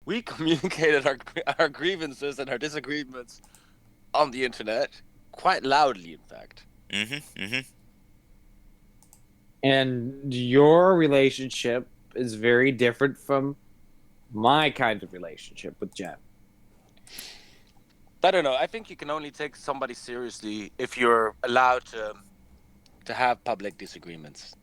we communicated our grievances and our disagreements on the internet quite loudly, in fact. Mm-hmm. Mm-hmm. And your relationship is very different from my kind of relationship with Jen. I don't know. I think you can only take somebody seriously if you're allowed to have public disagreements.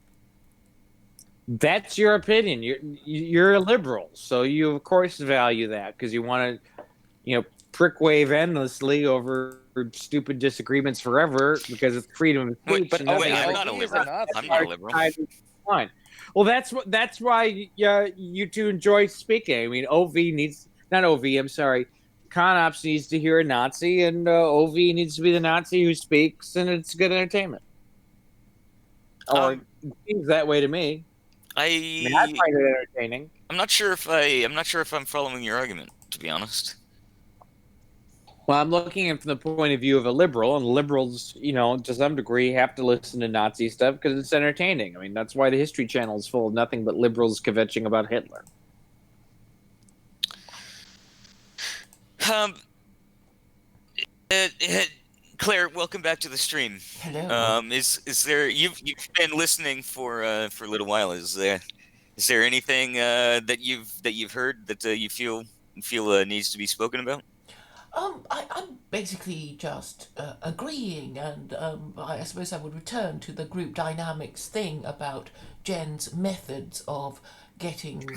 That's your opinion. You're a liberal, so you of course value that because you want to, prick wave endlessly over stupid disagreements forever because it's freedom of Wait, speech. But And wait, OV, I'm that's not a OV is a liberal. I'm not a Nazi. liberal. fine. Well, that's why you two enjoy speaking. I mean, OV needs not OV. I'm sorry. Conops needs to hear a Nazi, and OV needs to be the Nazi who speaks, and it's good entertainment. Or Um, it seems that way to me. I mean, I I find it entertaining. I'm not sure if I'm following your argument, to be honest. Well, I'm looking at it from the point of view of a liberal, and liberals, to some degree, have to listen to Nazi stuff because it's entertaining. I mean, that's why the History Channel is full of nothing but liberals kvetching about Hitler. Um, uh, uh, Claire, welcome back to the stream. Hello. Is there you've been listening for a little while? Is there anything that you've heard that you feel needs to be spoken about? I'm basically just agreeing, and I suppose I would return to the group dynamics thing about Jen's methods of getting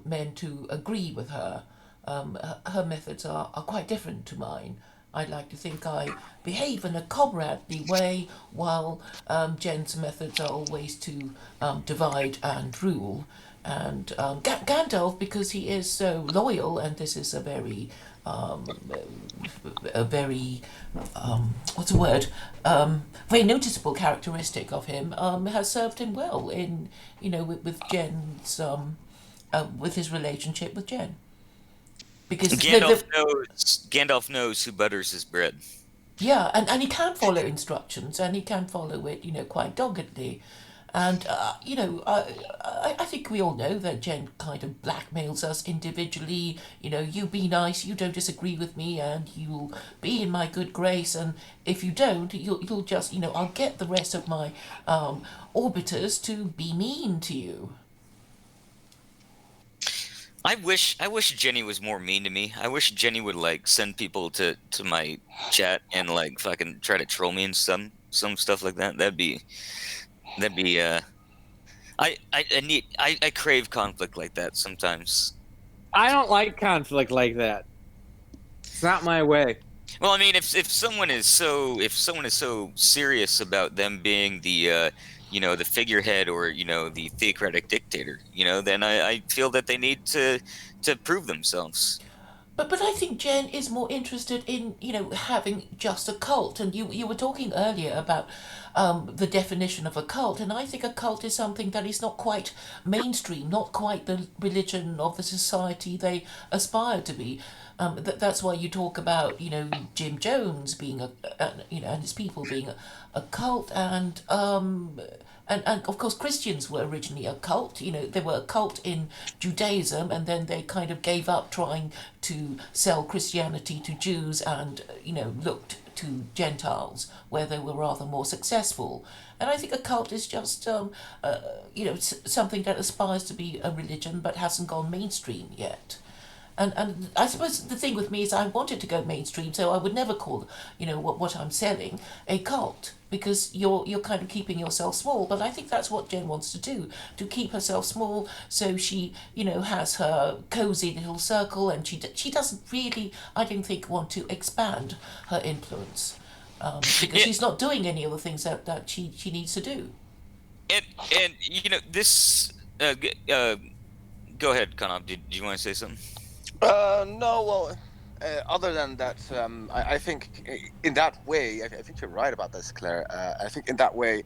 men to agree with her. Her methods are quite different to mine. I'd like to think I behave in a comradely way, while Jen's methods are always to divide and rule. And Gandalf, because he is so loyal, and this is um, a very what's the word? Very noticeable characteristic of him, has served him well in with Jen's with his relationship with Jen. Because Gandalf knows who butters his bread. yeah, and he can follow instructions, and he can follow it, quite doggedly. And, I think we all know that Jen kind of blackmails us individually. You be nice, you don't disagree with me, and you'll be in my good grace. And if you don't, you'll just, I'll get the rest of my orbiters to be mean to you. I wish Jenny was more mean to me. I wish Jenny would like send people to my chat and like fucking try to troll me and some stuff like that. That'd be I crave conflict like that sometimes. I don't like conflict like that. It's not my way. Well, I mean, if someone is so serious about them being the the figurehead or the theocratic dictator, then I feel that they need to prove themselves. But I think Jen is more interested in having just a cult, and you were talking earlier about the definition of a cult, and I think a cult is something that is not quite mainstream, not quite the religion of the society they aspire to be. That's why you talk about Jim Jones being and his people being a cult, and of course Christians were originally a cult. They were a cult in Judaism, and then they kind of gave up trying to sell Christianity to Jews, and looked to Gentiles, where they were rather more successful. And I think a cult is just something that aspires to be a religion but hasn't gone mainstream yet. And I suppose the thing with me is I wanted to go mainstream, so I would never call what I'm selling a cult, because you're kind of keeping yourself small. But I think that's what Jen wants to do, to keep herself small, so she has her cozy little circle, and she doesn't really, I don't think, want to expand her influence, because Yeah, she's not doing any of the things that she needs to do. and this. Go ahead, Kanab. Did you want to say something? No, well, other than that, I think in that way, I think you're right about this, Claire. I think in that way,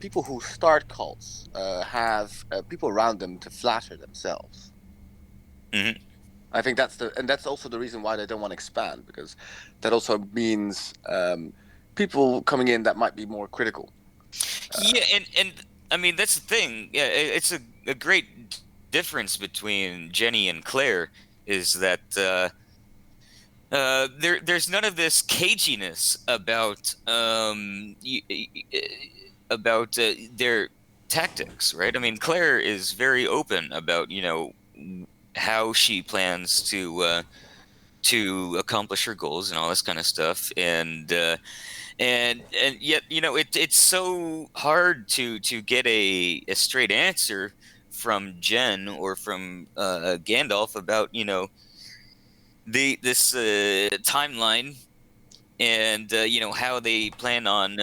people who start cults have people around them to flatter themselves. Hmm. I think that's also the reason why they don't want to expand, because that also means people coming in that might be more critical. Yeah, and I mean that's the thing. Yeah, it's a great difference between Jenny and Claire is that there's none of this caginess about their tactics, right? I mean, Claire is very open about how she plans to accomplish her goals and all this kind of stuff, and yet it's so hard to get a straight answer from Jen or from Gandalf about this timeline and how they plan on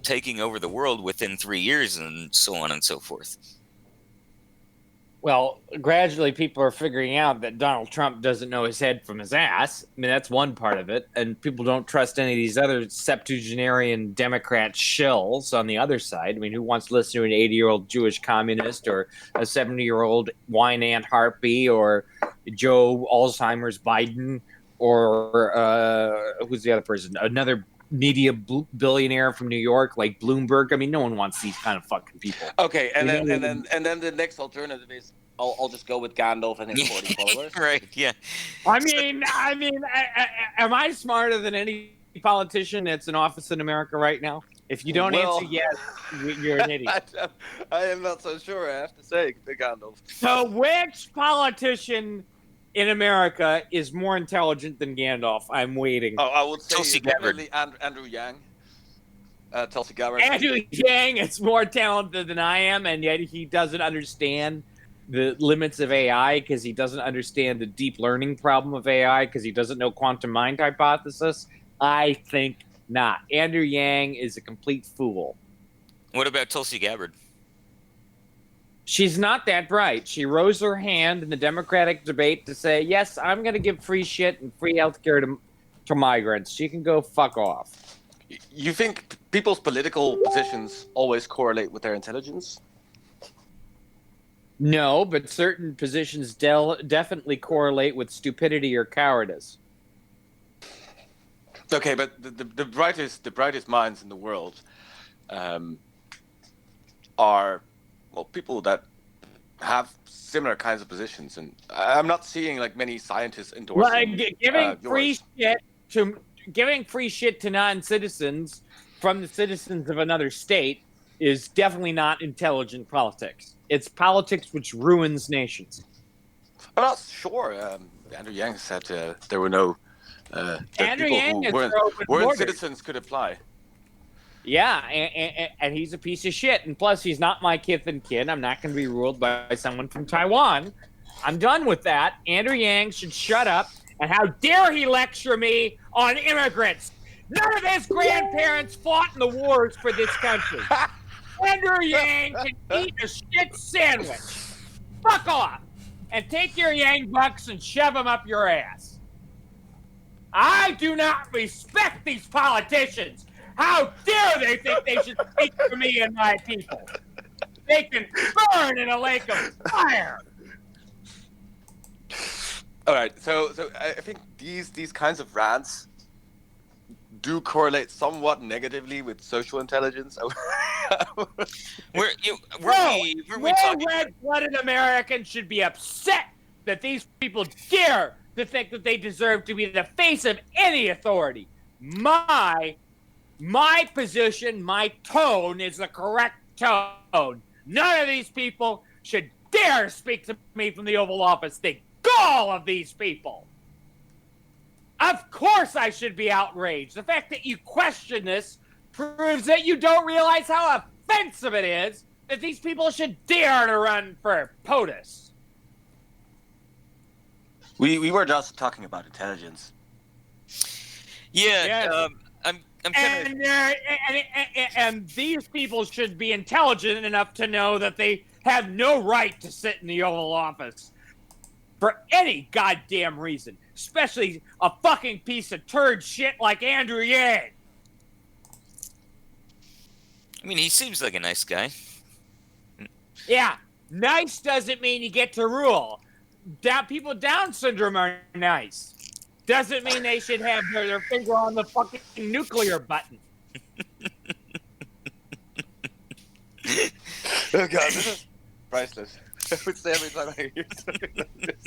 taking over the world within 3 years and so on and so forth. Well, gradually people are figuring out that Donald Trump doesn't know his head from his ass. I mean, that's one part of it. And people don't trust any of these other septuagenarian Democrat shills on the other side. I mean, who wants to listen to an 80-year-old Jewish communist or a 70-year-old wine ant harpy or Joe Alzheimer's Biden or who's the other person? Another media billionaire from New York like Bloomberg. I mean, no one wants these kind of fucking people. Okay, and then the next alternative is I'll just go with Gandalf and his 40 followers. Right? Yeah. I mean, am I smarter than any politician that's in office in America right now? If you don't answer yes, you're an idiot. I am not so sure. I have to say, Gandalf. So, which politician in America is more intelligent than Gandalf? I'm waiting. Oh, I would say Tulsi definitely Andrew Yang. Tulsi Gabbard. Andrew Yang is more talented than I am, and yet he doesn't understand the limits of AI because he doesn't understand the deep learning problem of AI because he doesn't know quantum mind hypothesis. I think not. Andrew Yang is a complete fool. What about Tulsi Gabbard? She's not that bright. She rose her hand in the Democratic debate to say, yes, I'm going to give free shit and free healthcare to migrants. She can go fuck off. You think people's political positions always correlate with their intelligence? No, but certain positions definitely correlate with stupidity or cowardice. Okay, but the brightest minds in the world are people that have similar kinds of positions, and I'm not seeing like many scientists endorsing. Giving free shit to non-citizens from the citizens of another state is definitely not intelligent politics. It's politics which ruins nations. I'm not sure. Andrew Yang said there were no Andrew Yang who weren't citizens could apply. Yeah, and he's a piece of shit. And plus, he's not my kith and kin. I'm not going to be ruled by someone from Taiwan. I'm done with that. Andrew Yang should shut up. And how dare he lecture me on immigrants? None of his grandparents fought in the wars for this country. Andrew Yang can eat a shit sandwich. Fuck off. And take your Yang bucks and shove them up your ass. I do not respect these politicians. How dare they think they should speak for me and my people? They can burn in a lake of fire. All right, so I think these kinds of rants do correlate somewhat negatively with social intelligence. More red-blooded Americans should be upset that these people dare to think that they deserve to be the face of any authority. My position, my tone is the correct tone. None of these people should dare speak to me from the Oval Office. The gall of these people. Of course I should be outraged. The fact that you question this proves that you don't realize how offensive it is that these people should dare to run for POTUS. We were just talking about intelligence. Yeah, Yes. I'm kind of... And these people should be intelligent enough to know that they have no right to sit in the Oval Office for any goddamn reason, especially a fucking piece of turd shit like Andrew Yang. I mean, he seems like a nice guy. Yeah, nice doesn't mean you get to rule. People with Down syndrome are nice. Doesn't mean they should have their finger on the fucking nuclear button. Oh god, this is priceless. I would say every time I hear something like this.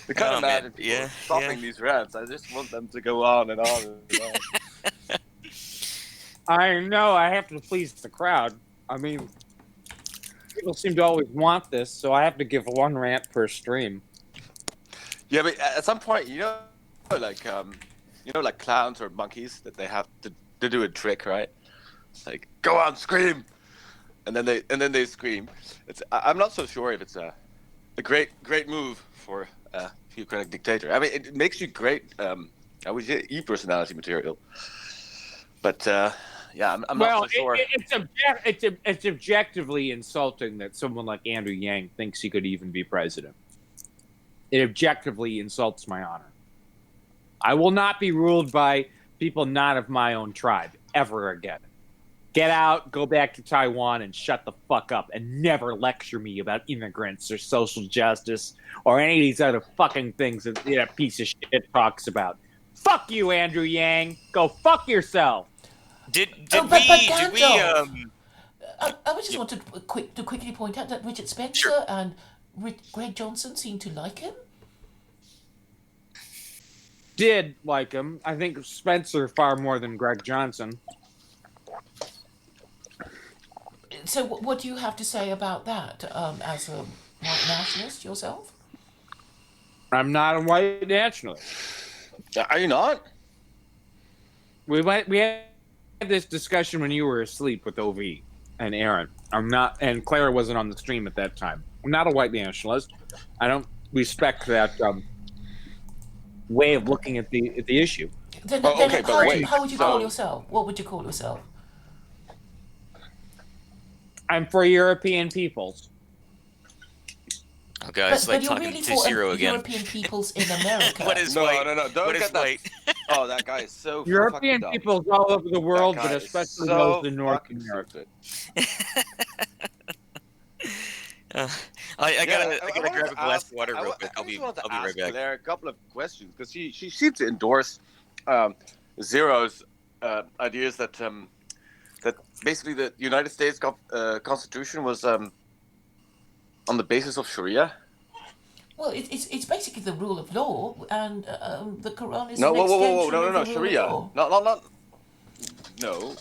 I can't Oh, man. imagine people Yeah, stopping these rants. I just want them to go on and on and on. I know I have to please the crowd. I mean, people seem to always want this, so I have to give one rant per stream. Yeah, but at some point, like like clowns or monkeys that they have to do a trick, right? Like go on, scream, and then they scream. I'm not so sure if it's a great move for a theocratic dictator. I mean, it makes you great. I would say personality material, but yeah, I'm not so sure. It's objectively insulting that someone like Andrew Yang thinks he could even be president. It objectively insults my honor. I will not be ruled by people not of my own tribe ever again. Get out, go back to Taiwan, and shut the fuck up, and never lecture me about immigrants or social justice or any of these other fucking things that that piece of shit talks about. Fuck you, Andrew Yang. Go fuck yourself. Did but we Gandalf, I just Yeah. wanted to quickly point out that Richard Spencer Sure. and Greg Johnson seem to like him. Did like him. I think Spencer far more than Greg Johnson. So what do you have to say about that as a white nationalist yourself? I'm not a white nationalist. Are you not? We had this discussion when you were asleep with OV and Aaron. I'm not, and Claire wasn't on the stream at that time. I'm not a white nationalist. I don't respect that way of looking at the issue. Then, Oh, then okay, but wait, how would you call so- yourself? What would you call yourself? I'm for European peoples. Oh god, it's like you're talking really to for Zero again. European peoples in America. What is No, white? no, don't What get is that. white? Oh, that guy is so European fucking dumb. peoples all over the world, That but guy is especially so those in North fucking America. stupid. I gotta I grab wanted a to glass ask- of water I real wa- quick. I I'll be just wanted to right ask back. Claire a couple of questions because she seemed to endorse Zero's ideas that that basically the United States Constitution was on the basis of Sharia. Well, it's basically the rule of law, and the Quran is No, an whoa, extension no, of the rule Sharia. of law. Not. No,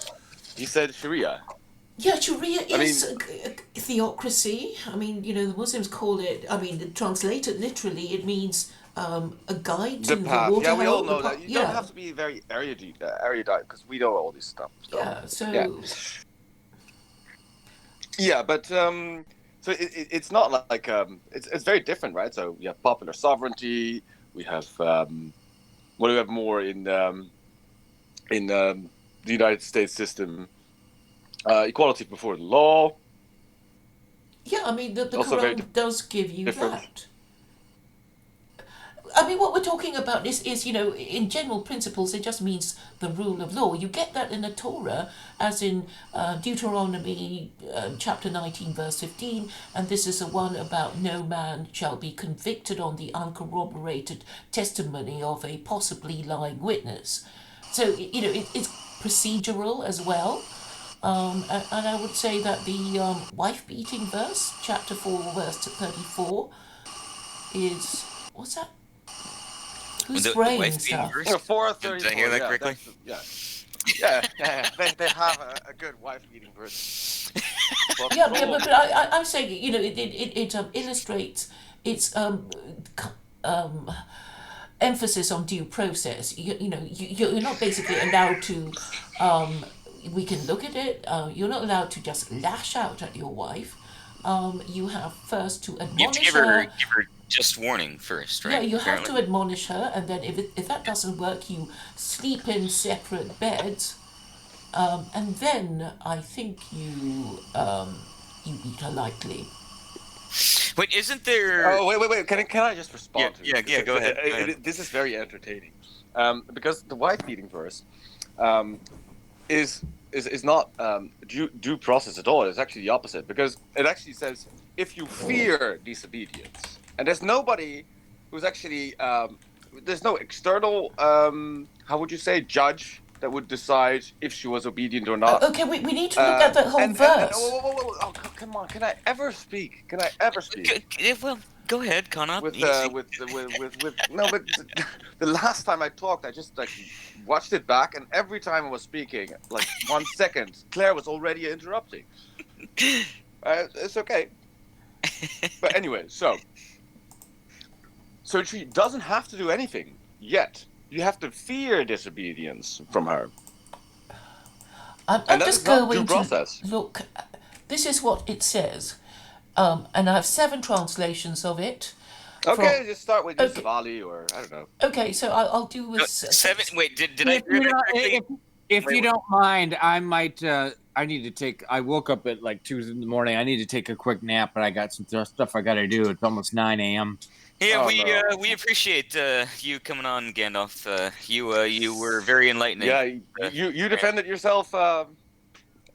he said Sharia. Yeah, Sharia I is a theocracy. I mean, the Muslims call it. I mean, translated literally, it means a guide to The the path. water. Yeah, we all hole, know the that. path- You don't have to be very erudite because we know all this stuff. So. Yeah. So. Yeah, but so it's not like it's very different, right? So we have popular sovereignty. We have what do we have more in the United States system? Equality before the law. Yeah, I mean, the Also very Quran does give you different. that. I mean, what we're talking about is in general principles, it just means the rule of law. You get that in the Torah, as in Deuteronomy chapter 19, verse 15, and this is the one about no man shall be convicted on the uncorroborated testimony of a possibly lying witness. So, it's procedural as well. And I would say that the wife-beating verse, chapter 4, verse 34, is... What's that? Who's The spraying wife-beating stuff? verse? 434. Did I hear that yeah, correctly? Yeah. They have a good wife-beating verse. Yeah, but I'm saying, it illustrates its emphasis on due process. You're not basically allowed to... we can look at it. You're not allowed to just lash out at your wife. You have first to You have admonish to give her just warning first, right? Yeah, you have Apparently. to admonish her, and then if that doesn't work, you sleep in separate beds, and then I think you beat her lightly. Wait, isn't there? Oh wait! Can I just respond? Yeah, to it? go ahead. This is very entertaining, because the wife-beating verse is not due process at all. It's actually the opposite, because it actually says if you fear disobedience, and there's nobody who's actually there's no external how would you say judge that would decide if she was obedient or not. Okay, we need to look at the whole verse. Oh, come on! Can I ever speak? Well, go ahead, Connor. With no, but the last time I talked, I just like watched it back, and every time I was speaking, like 1 second, Claire was already interrupting. It's okay. But anyway, so she doesn't have to do anything yet. You have to fear disobedience from her. I'm just going to look. This is what it says, and I have 7 translations of it. Okay, just start with Yusuf-Ali, or I don't know. Okay, so I'll do with 7. Wait, did I hear that correctly? If you don't mind, I might. I need to take. I woke up at like 2 in the morning. I need to take a quick nap, but I got some stuff I got to do. It's almost 9 a.m. Yeah, we appreciate you coming on, Gandalf. You were very enlightening. Yeah, you defended yourself. How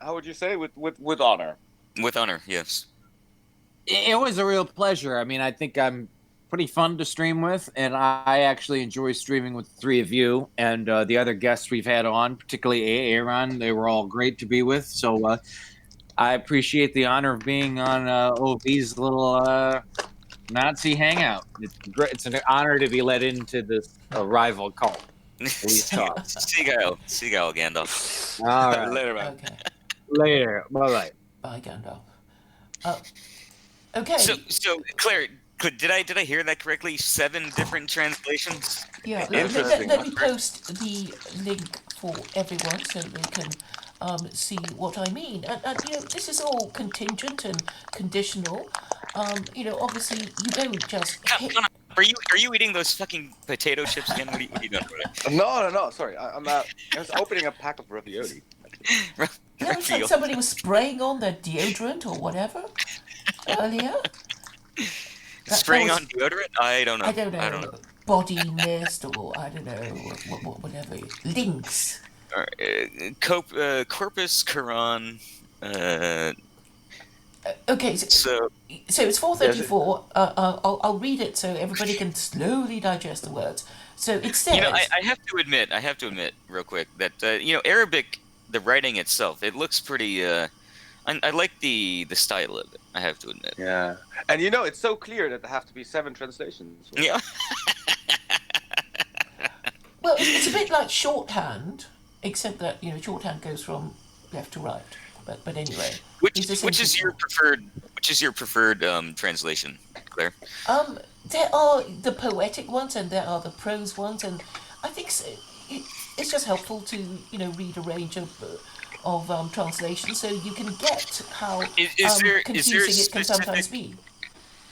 would you say with honor? With honor, yes. It was a real pleasure. I mean, I think I'm pretty fun to stream with, and I actually enjoy streaming with the 3 of you and the other guests we've had on, particularly Aaron. They were all great to be with. So I appreciate the honor of being on OV's little Nazi hangout. It's great. It's an honor to be let into this rival cult. Seagull, Gandalf. All right. Later, man. Okay. Later. Bye-bye. Bye, Gandalf. Okay. So Claire, did I hear that correctly? 7 different translations. Yeah. Interesting. Let me post the link for everyone so they can see what I mean. And this is all contingent and conditional. Obviously you don't just hit... Are you eating those fucking potato chips again? What are you doing? No. Sorry, I was opening a pack of ravioli. It's like somebody was spraying on their deodorant or whatever earlier. Spraying on deodorant? I don't know. I don't know. Body mist or I don't know whatever. Links. Corpus Quran. Okay, so it's 434. I'll read it so everybody can slowly digest the words. So it says. I have to admit, real quick, that Arabic, the writing itself, it looks pretty. I like the style of it. I have to admit. Yeah, and it's so clear that there have to be 7 translations. Yeah. Well, it's a bit like shorthand, except that shorthand goes from left to right. But anyway, which is your preferred translation, Claire? There are the poetic ones and there are the prose ones, and I think it's just helpful to read a range of translations so you can get how confusing it can sometimes be.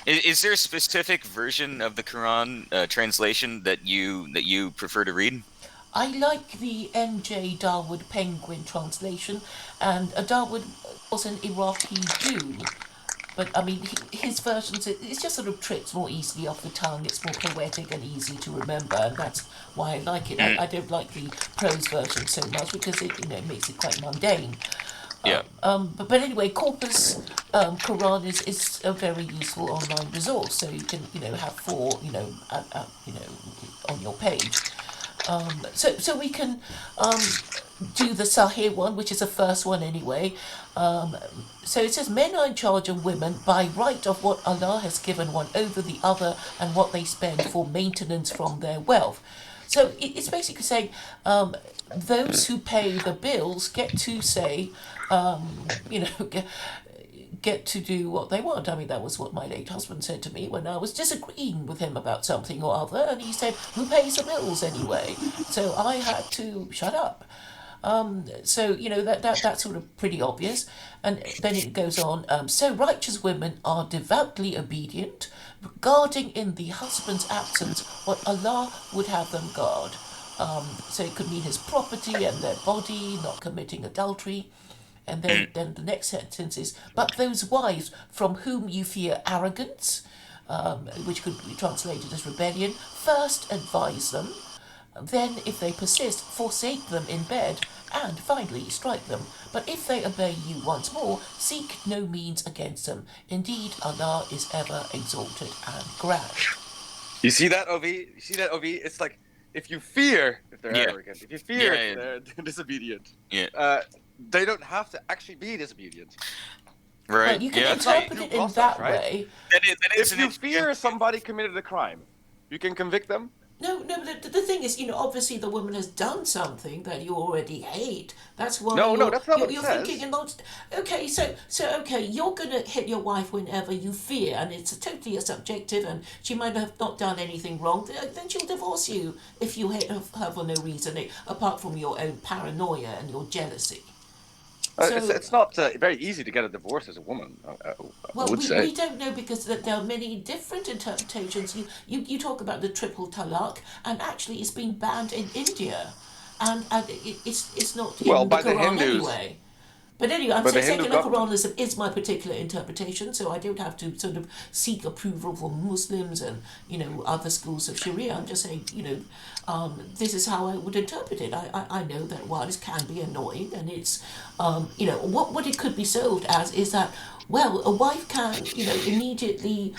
Is there a specific version of the Quran translation that you prefer to read? I like the M.J. Darwood Penguin translation, and Darwood was an Iraqi Jew. But, I mean, his versions, it's just sort of trips more easily off the tongue, it's more poetic and easy to remember, and that's why I like it. I don't like the prose version so much, because it makes it quite mundane. Yeah. But anyway, Corpus Quran is a very useful online resource, so you can, have 4, on your page. So we can do the Sahih one, which is the first one anyway. So it says, men are in charge of women by right of what Allah has given one over the other and what they spend for maintenance from their wealth. So it's basically saying those who pay the bills get to say, get to do what they want. I mean, that was what my late husband said to me when I was disagreeing with him about something or other, and he said, who pays the bills anyway? So I had to shut up. So, that's sort of pretty obvious. And then it goes on, so righteous women are devoutly obedient, guarding in the husband's absence what Allah would have them guard. So it could mean his property and their body, not committing adultery. And then the next sentence is, but those wives from whom you fear arrogance, which could be translated as rebellion, first advise them, then if they persist, forsake them in bed, and finally strike them. But if they obey you once more, seek no means against them. Indeed, Allah is ever exalted and grand. You see that, Ovi? It's like if you fear if they're Yeah. arrogant, if you fear Yeah, if they're disobedient, Yeah. they don't have to actually be disobedient. Right. Well, you can Yeah. That's not interpret due it in process, that right? way. That is If an you fear somebody committed a crime, you can convict them. No, but the thing is, obviously the woman has done something that you already hate. That's why No, that's not what it you're says. thinking in lots. Okay, so okay, you're gonna hit your wife whenever you fear, and it's totally subjective, and she might have not done anything wrong. Then she'll divorce you if you hit her for no reason apart from your own paranoia and your jealousy. So, It's not very easy to get a divorce as a woman. I well, would we, say. we don't know because there are many different interpretations. You talk about the triple talaq, and actually it's been banned in India, and it's not Well, in the by the Quran Hindus. anyway. But anyway, I'm By the saying Hindu secular government. Quranism is my particular interpretation, so I don't have to sort of seek approval from Muslims and other schools of Sharia. I'm just saying, this is how I would interpret it. I know that wives can be annoying, and it's, what it could be sold as is that, well, a wife can, immediately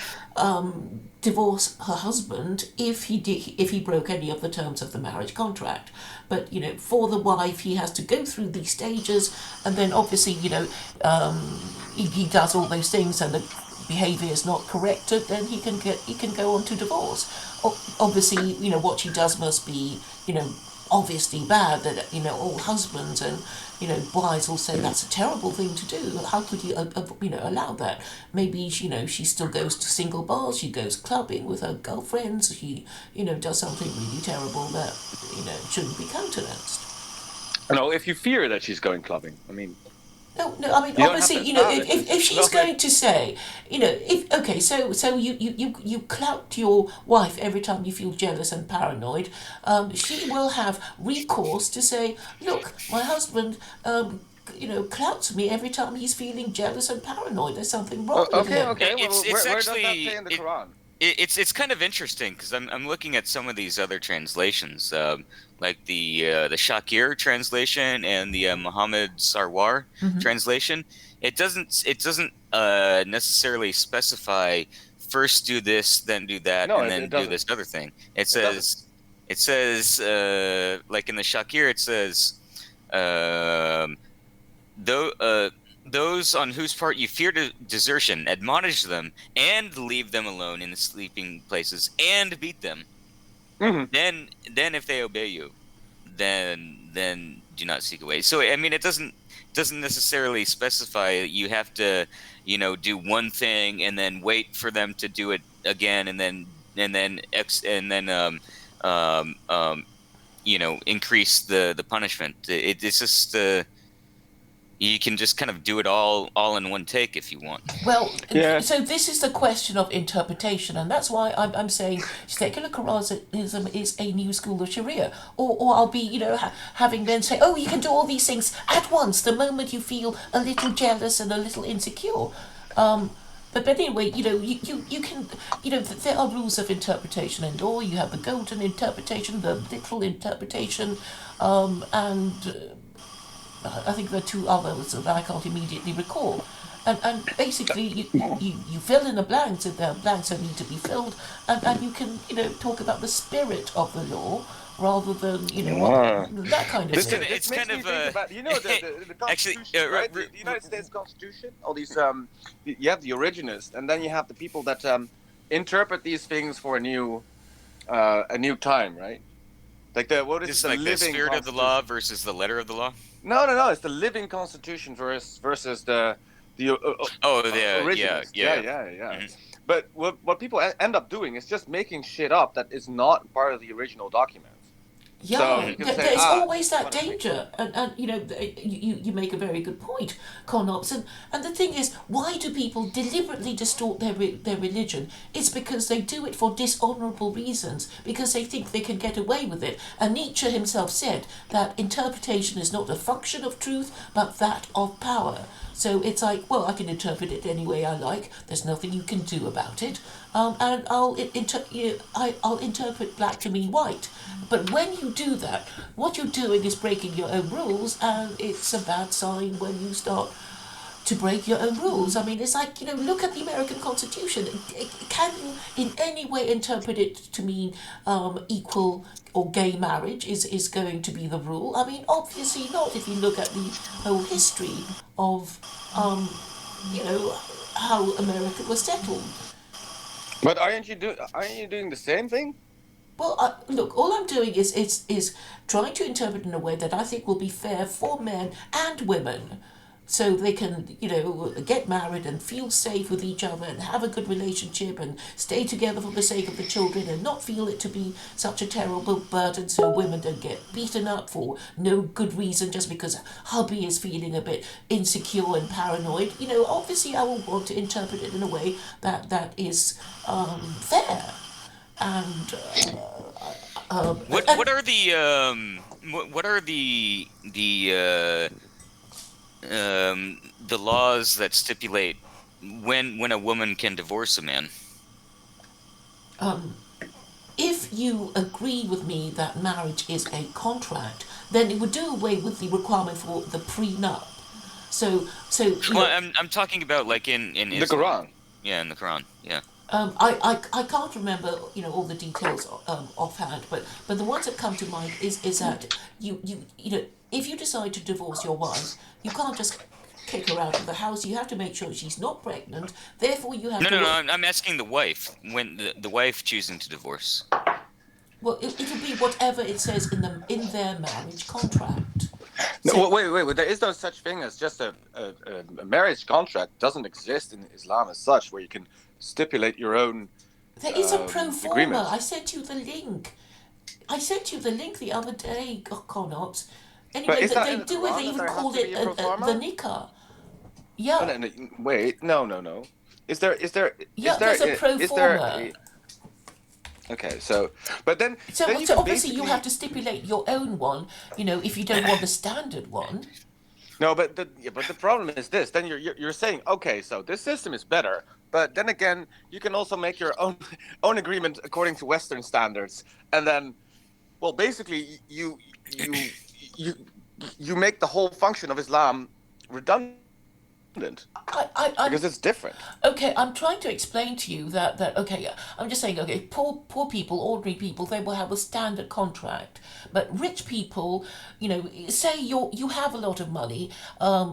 divorce her husband if he broke any of the terms of the marriage contract. But for the wife, he has to go through these stages, and then obviously he does all those things, and the behaviour is not corrected, then he can go on to divorce. Obviously, what she does must be obviously bad. That all husbands and wives will say that's a terrible thing to do. How could you allow that? Maybe she still goes to single bars. She goes clubbing with her girlfriends. She does something really terrible that shouldn't be countenanced. No, if you fear that she's going clubbing, I mean. No, I mean, You don't obviously, have to stop it. if she's going to say, so you clout your wife every time you feel jealous and paranoid, she will have recourse to say, look, my husband, clouts me every time he's feeling jealous and paranoid. There's something wrong with him. Okay. It's Well, where does that actually say in the Quran? It's kind of interesting because I'm looking at some of these other translations, like the Shakir translation and the Muhammad Sarwar translation. It doesn't necessarily specify first do this, then do that, No, and it then do doesn't. this other thing. It doesn't. says like in the Shakir, it says though. Those on whose part you fear desertion, admonish them and leave them alone in the sleeping places and beat them. Mhm. Then if they obey you, then do not seek away. So I mean, it doesn't necessarily specify that you have to do one thing and then wait for them to do it again and then increase the punishment. It's just you can just kind of do it all in one take if you want. Well, Yeah. so this is the question of interpretation, and that's why I'm saying secular Quranism is a new school of Sharia. Or I'll be, having men say, oh, you can do all these things at once the moment you feel a little jealous and a little insecure. But anyway, you can, there are rules of interpretation in law. You have the golden interpretation, the literal interpretation, and I think there are two others that I can't immediately recall. And basically, you fill in the blanks if there are blanks that need to be filled, and you can, talk about the spirit of the law rather than, that kind of thing. It's makes kind me of think about, the actually, Constitution, right? The United States Constitution, all these, you have the originalists, and then you have the people that interpret these things for a new time, right? Like what is It's the like the living spirit of the law versus the letter of the law. No, it's the living Constitution versus the originals. Yeah. Mhm. But what people end up doing is just making shit up that is not part of the original documents. Yeah, So you can say, there's always that whatever. danger, and you make a very good point, Connops, and the thing is, why do people deliberately distort their religion? It's because they do it for dishonourable reasons, because they think they can get away with it. And Nietzsche himself said that interpretation is not a function of truth, but that of power. So it's like, well, I can interpret it any way I like. There's nothing you can do about it. And I'll interpret black to mean white. But when you do that, what you're doing is breaking your own rules, and it's a bad sign when you start to break your own rules. I mean, it's like, look at the American Constitution. Can you in any way interpret it to mean equal or gay marriage is going to be the rule? I mean, obviously not if you look at the whole history of, you know, how America was settled. But Aren't you doing the same thing? Well, look, all I'm doing is trying to interpret in a way that I think will be fair for men and women, so they can get married and feel safe with each other and have a good relationship and stay together for the sake of the children and not feel it to be such a terrible burden, so women don't get beaten up for no good reason just because hubby is feeling a bit insecure and paranoid. Obviously I will want to interpret it in a way that is fair. And What are the laws that stipulate when a woman can divorce a man? if you agree with me that marriage is a contract, then it would do away with the requirement for the prenup. Well, I'm talking about like in The Islam. Quran. Yeah, in the Quran. Yeah. I can't remember all the details offhand, but the ones that come to mind is that if you decide to divorce your wife, you can't just kick her out of the house. You have to make sure she's not pregnant. Therefore, you have No, to. no, no. I'm asking the wife when the wife choosing to divorce. Well, it'll be whatever it says in their marriage contract. No, wait. There is no such thing as just a marriage contract. Doesn't exist in Islam as such, where you can stipulate your own. There is a pro forma. agreement. I sent you the link. I sent you the link the other day, Conops. Anyway, is that they in the do Quran it. They that even there has called to it be a pro forma? the nikah. Yeah. No, wait, no. Is there? Yeah, is there? there's a pro is there forma. Okay, so, but then. So, then you so can obviously you basically- have to stipulate your own one, if you don't want the standard one. No, but the problem is this. Then you're saying, okay, so this system is better, but then again, you can also make your own agreement according to Western standards, and then, well, basically you make the whole function of Islam redundant I'm because it's different. Okay, I'm trying to explain to you that okay, I'm just saying, okay, poor people, ordinary people, they will have a standard contract, but rich people, say you have a lot of money,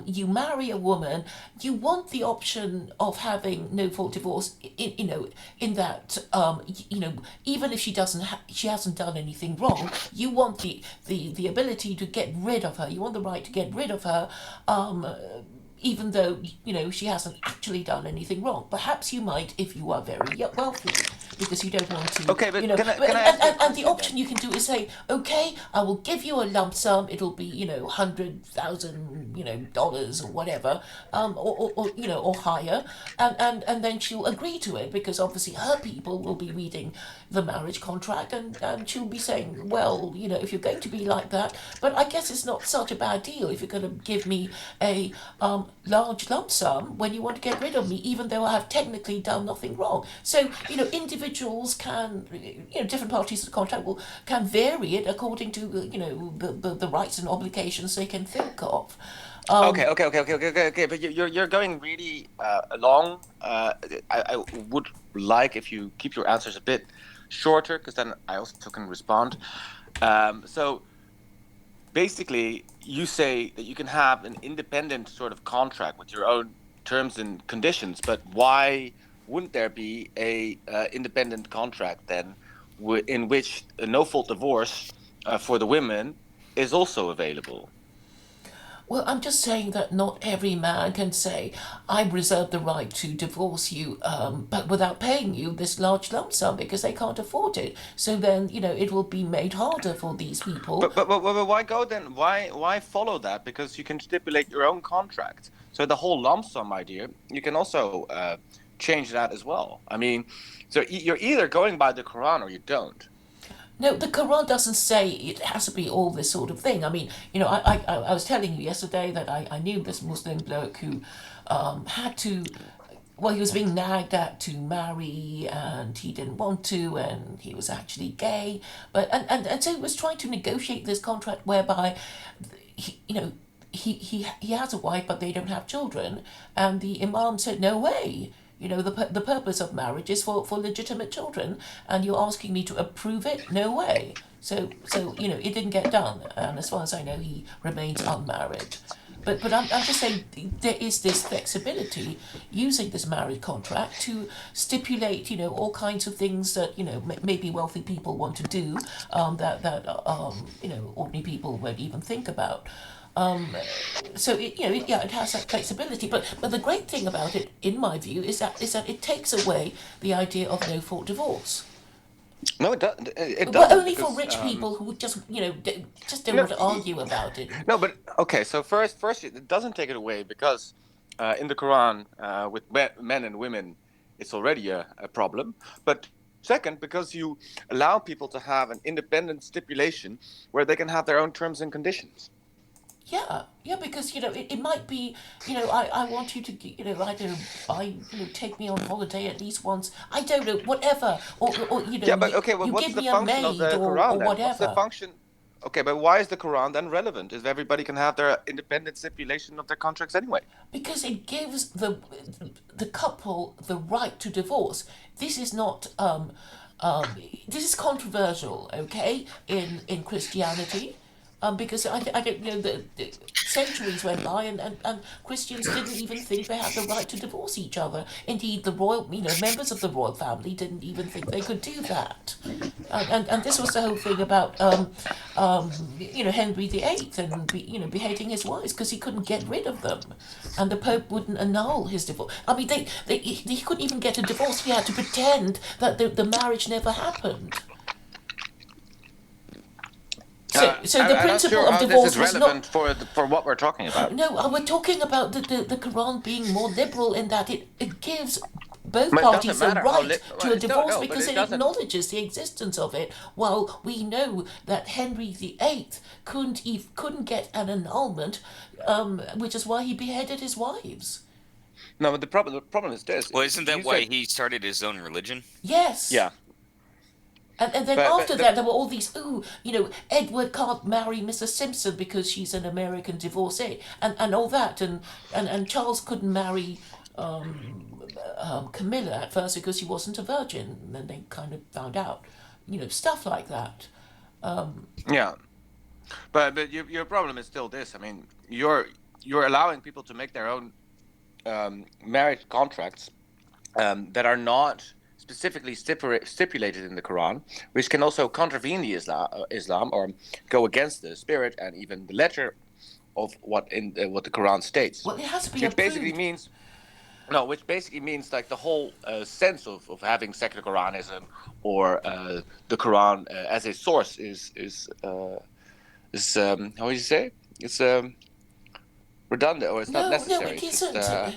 you marry a woman, you want the option of having no fault divorce, in that even if she hasn't done anything wrong, you want the ability to get rid of her, you want the right to get rid of her, even though she hasn't actually done anything wrong. Perhaps you might if you are very wealthy, because you don't want to. Okay, but can I ask you a and the question option you can do is say, okay, I will give you a lump sum. It'll be $100,000 or whatever, or higher, and then she'll agree to it, because obviously her people will be reading the marriage contract, and she'll be saying, well, if you're going to be like that, but I guess it's not such a bad deal if you're going to give me a large lump sum when you want to get rid of me, even though I have technically done nothing wrong. So, individuals can, different parties of the contract can vary it according to, the rights and obligations they can think of. Okay. But you're going really long. I would like if you keep your answers a bit shorter, because then I also can respond. So basically, you say that you can have an independent sort of contract with your own terms and conditions, but why wouldn't there be a independent contract then, in which a no-fault divorce for the women is also available? Well, I'm just saying that not every man can say, I reserve the right to divorce you, but without paying you this large lump sum, because they can't afford it. So then, it will be made harder for these people. But why go then? Why follow that? Because you can stipulate your own contract. So the whole lump sum idea, you can also change that as well. I mean, so you're either going by the Quran or you don't. No, the Quran doesn't say it has to be all this sort of thing. I mean, I was telling you yesterday that I knew this Muslim bloke who had to, well, he was being nagged at to marry, and he didn't want to, and he was actually gay. But and so he was trying to negotiate this contract whereby, he has a wife, but they don't have children, and the imam said, "No way." You know, the purpose of marriage is for legitimate children, and you're asking me to approve it? No way. So you know, it didn't get done, and as far as I know, he remains unmarried. But I'm just saying there is this flexibility using this marriage contract to stipulate, you know, all kinds of things that, you know, maybe wealthy people want to do, you know, ordinary people won't even think about. So it, you know, yeah, it has that flexibility. But the great thing about it, in my view, is that it takes away the idea of no fault divorce. No, it doesn't. It Well, doesn't only for because rich people who just, you know, just don't no, want to argue about it. no, but okay. So first, it doesn't take it away because in the Quran, with men and women, it's already a problem. But second, because you allow people to have an independent stipulation where they can have their own terms and conditions. Yeah, because you know it might be, you know, I want you to, you know, I don't know, take me on holiday at least once. I don't know, whatever, or you know, Yeah, but okay, well, you what's give the me a function of maid the or Quran then? What's the whatever. function? Okay, but why is the Quran then relevant if everybody can have their independent stipulation of their contracts anyway? Because it gives the couple the right to divorce. This is not this is controversial, okay, in Christianity. Because I don't know the centuries went by and Christians didn't even think they had the right to divorce each other. Indeed, the royal, you know, members of the royal family didn't even think they could do that. And this was the whole thing about you know, Henry VIII and you know, beheading his wives because he couldn't get rid of them, and the Pope wouldn't annul his divorce. I mean, he couldn't even get a divorce. He had to pretend that the marriage never happened. So the I'm not principle sure of how this divorce is was relevant not. for what we're talking about. No, we're talking about the Quran being more liberal in that it gives both But it doesn't parties a matter how right to a no, divorce no, but because it it doesn't. acknowledges the existence of it. While we know that Henry VIII couldn't get an annulment, which is why he beheaded his wives. No, but the problem is this. Well, isn't You that why said he started his own religion? Yes. yeah, And then but after that, there were all these, you know, Edward can't marry Mrs. Simpson because she's an American divorcee, and all that, and Charles couldn't marry Camilla at first because she wasn't a virgin, and then they kind of found out, you know, stuff like that. yeah, but your problem is still this. I mean, you're allowing people to make their own marriage contracts that are not specifically stipulated in the Quran, which can also contravene the Islam or go against the spirit and even the letter of what the Quran states, Well, it has to be which basically approved. means no, which basically means like the whole sense of having secular Quranism or the Quran as a source is how would you say it's redundant or it's not No, necessary. it It's just isn't.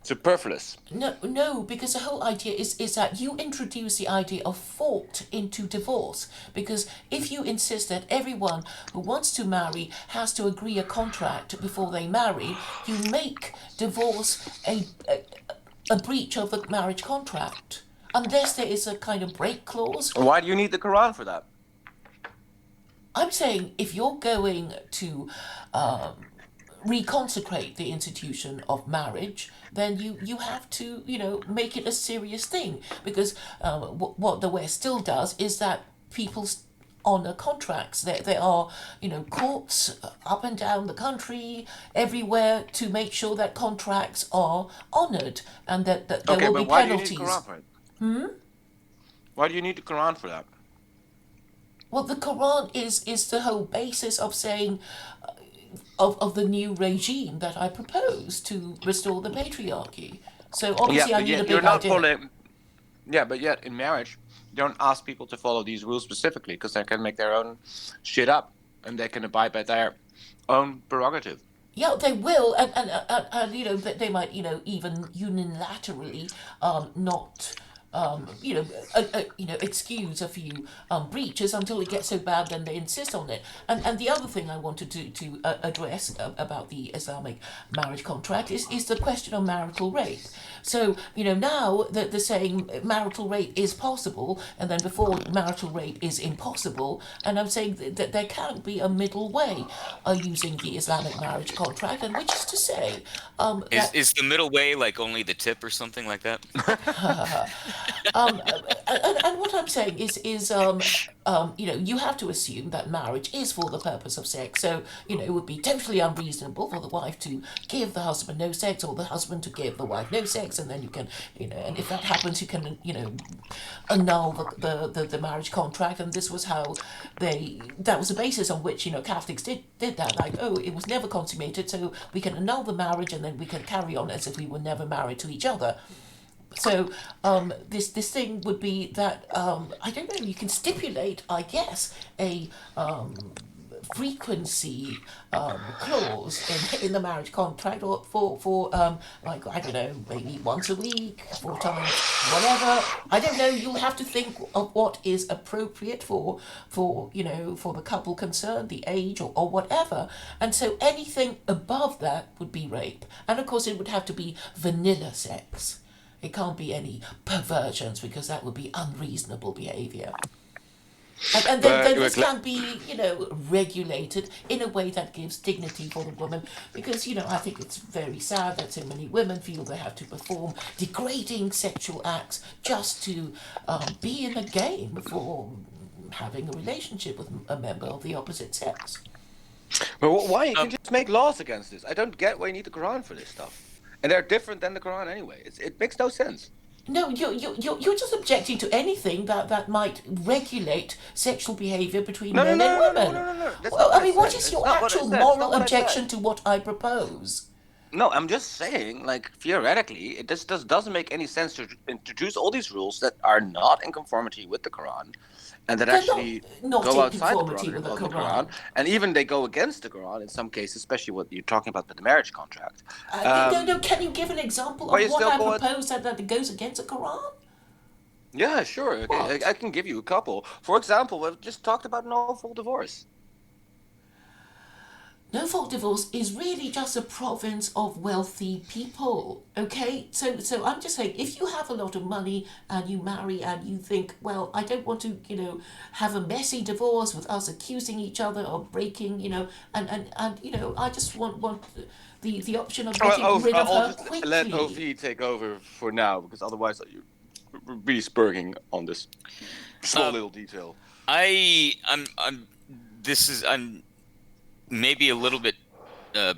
superfluous. No, because the whole idea is that you introduce the idea of fault into divorce. Because if you insist that everyone who wants to marry has to agree a contract before they marry, you make divorce a breach of the marriage contract. Unless there is a kind of break clause. Why do you need the Quran for that? I'm saying if you're going to reconsecrate the institution of marriage, then you have to, you know, make it a serious thing. Because what the West still does is that people honor contracts. There are, you know, courts up and down the country, everywhere, to make sure that contracts are honored and that there Okay, will but be why do you need the penalties. Quran for it? Why do you need the Quran for that? Well, the Quran is the whole basis of saying of the new regime that I propose to restore the patriarchy. So Yeah, obviously I but need a yet you're big not idea. following. Yeah, but yet in marriage, you don't ask people to follow these rules specifically because they can make their own shit up and they can abide by their own prerogative. Yeah, they will, and you know they might, you know, even unilaterally not excuse a few breaches until it gets so bad, then they insist on it. And the other thing I wanted to address about the Islamic marriage contract is the question of marital rape. So, now that they're saying marital rape is possible, and then before marital rape is impossible, and I'm saying that there can't be a middle way using the Islamic marriage contract, and which is to say, Is the middle way like only the tip or something like that? and what I'm saying is you have to assume that marriage is for the purpose of sex. So, it would be totally unreasonable for the wife to give the husband no sex, or the husband to give the wife no sex, and then you can, and if that happens, you can, annul the marriage contract. And this was how that was the basis on which, Catholics did that. Like, oh, it was never consummated, so we can annul the marriage, and then we can carry on as if we were never married to each other. So this thing would be that I don't know. You can stipulate, I guess, a frequency clause in the marriage contract, or for like, I don't know, maybe once a week, 4 times, whatever. I don't know. You'll have to think of what is appropriate for the couple concerned, the age, or whatever. And so anything above that would be rape, and of course it would have to be vanilla sex. It can't be any perversions, because that would be unreasonable behaviour. And then this can be, regulated in a way that gives dignity for the woman, because, I think it's very sad that so many women feel they have to perform degrading sexual acts just to be in a game for having a relationship with a member of the opposite sex. Well, why? You can just make laws against this. I don't get why you need the Quran for this stuff. And they're different than the Quran anyway. It makes no sense. No, you're just objecting to anything that might regulate sexual behaviour between men and women. No. Well, I mean, what is your actual moral objection to what I propose? No, I'm just saying, like, theoretically, it just doesn't make any sense to introduce all these rules that are not in conformity with the Quran, and that They're actually not go in outside the conformity with the Quran, and even they go against the Quran in some cases, especially what you're talking about with the marriage contract. No. Can you give an example of what I propose that goes against the Quran? Yeah, sure. Okay. I can give you a couple. For example, we've just talked about no-fault divorce. No-fault divorce is really just a province of wealthy people, okay? So I'm just saying, if you have a lot of money and you marry and you think, well, I don't want to, have a messy divorce with us accusing each other of breaking, and I just want the option of getting rid of her quickly. Let OV take over for now, because otherwise you're really spurring on this small little detail. I'm maybe a little bit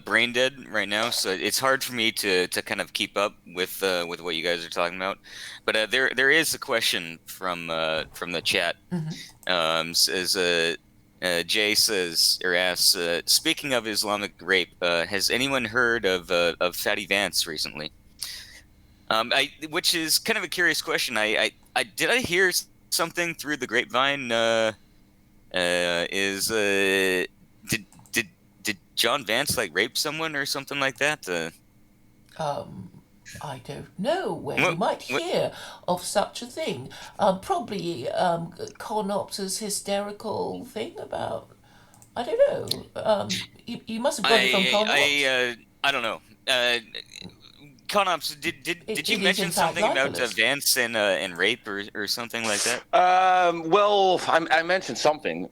brain dead right now, so it's hard for me to kind of keep up with what you guys are talking about. But there is a question from the chat. Mm-hmm. Jay says or asks, speaking of Islamic rape, has anyone heard of Fatty Vance recently? Which is kind of a curious question. I did I hear something through the grapevine? Did John Vance rape someone or something like that? I don't know where you might hear of such a thing. Probably Cornop's hysterical thing about. I don't know. You must have got it from Cornops. I don't know. Conops, did you mention something about Vance and rape or something like that? Well, I mentioned something.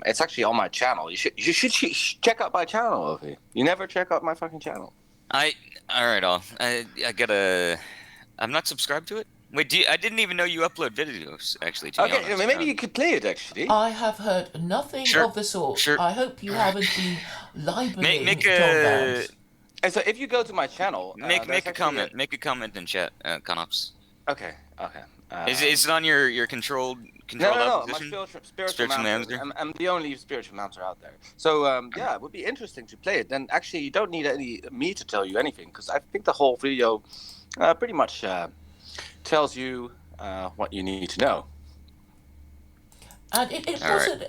It's actually on my channel. You should check out my channel, Ovi. You never check out my fucking channel. I gotta. I'm not subscribed to it. Wait, I didn't even know you upload videos. Actually, to be honest. Maybe you could play it. Actually, I have heard nothing of the sort. Sure. I hope you haven't been libeling Make John Vance. And so, if you go to my channel, make a comment. Make a comment in chat, Conops. Okay. Is it on your controlled No, opposition? my spiritual manager. I'm the only spiritual manager out there. So it would be interesting to play it. And actually, you don't need me to tell you anything, because I think the whole video pretty much tells you what you need to know. And it wasn't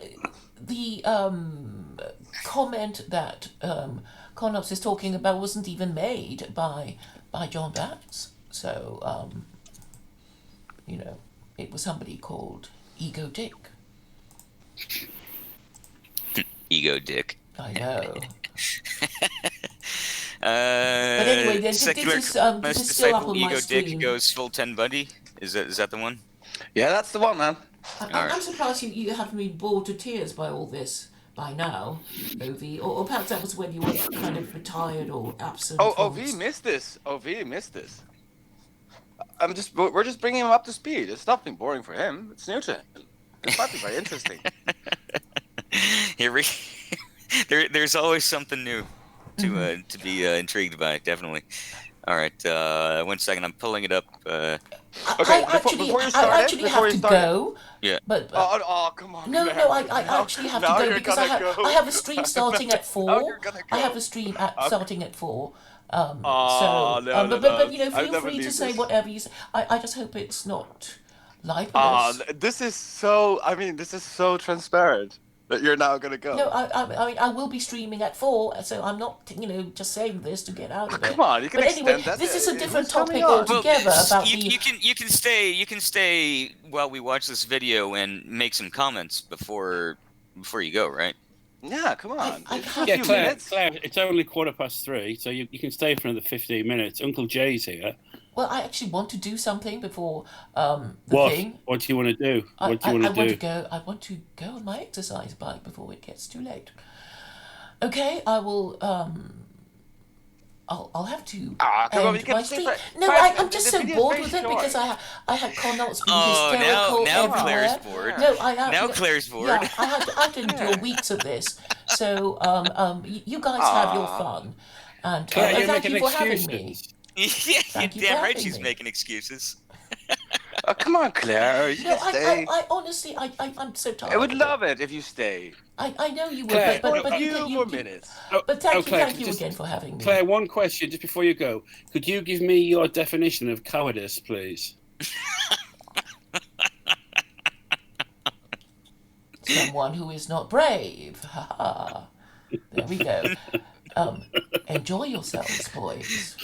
the comment that Conops is talking about wasn't even made by John Vance. So it was somebody called Ego Dick. Ego dick. I know. But anyway, this secular is most still up disciple on my Ego screen. dick goes full 10 Bundy. Is that the one? Yeah, that's the one, man. I'm surprised you haven't been bored to tears by all this by now, Ov. Or perhaps that was when you were kind of retired or absent. Oh, from V missed this. V missed this. We're just bringing him up to speed. It's nothing boring for him. It's new to him. It might be very interesting. There's always something new to be intrigued by. Definitely. All right. 1 second. I'm pulling it up. Okay, I actually have to go. Yeah. But oh, come on. No, Claire. I actually have to Now go you're because gonna go. I have a stream starting at 4. Now you're gonna I go. have a stream starting at 4. No, But I'll feel never free to leave say this. whatever you say. I just hope it's not libelous. This is so. This is so transparent that you're now gonna go. No, I will be streaming at 4, so I'm not, just saying this to get out of it. Come on, you can But anyway, extend that. this is a different Who's coming topic on? altogether about you can stay while we watch this video and make some comments before you go, right? Yeah, come on. I It's have- a Yeah, few Claire, minutes. Claire, it's only 3:15, so you can stay for another 15 minutes. Uncle Jay's here. Well, I actually want to do something before the What? thing. What do you want to do? I What do you want to do? I want to go on my exercise bike before it gets too late. Okay, I will. I'll have to come on, end you can my say stream. for- No, Claire, I'm just the so video's bored very with it short. because I had Connaughts being Oh, hysterical now everywhere. Claire's bored. No, I Now Claire's bored. Yeah, I can endure weeks of this. So you guys have your fun, and Claire, you're thank making you for having me. excuses. Yeah, Thank you damn for right having she's me. making excuses. Oh, come on, Claire. You No, can stay. I honestly, I'm so tired. I would of it. love it if you stay. I know you would, Claire, but For a few you, more minutes. Oh, But thank Claire, you just- again for having me. Claire, one question just before you go. Could you give me your definition of cowardice, please? Someone who is not brave. Ha ha. There we go. Enjoy yourselves, boys.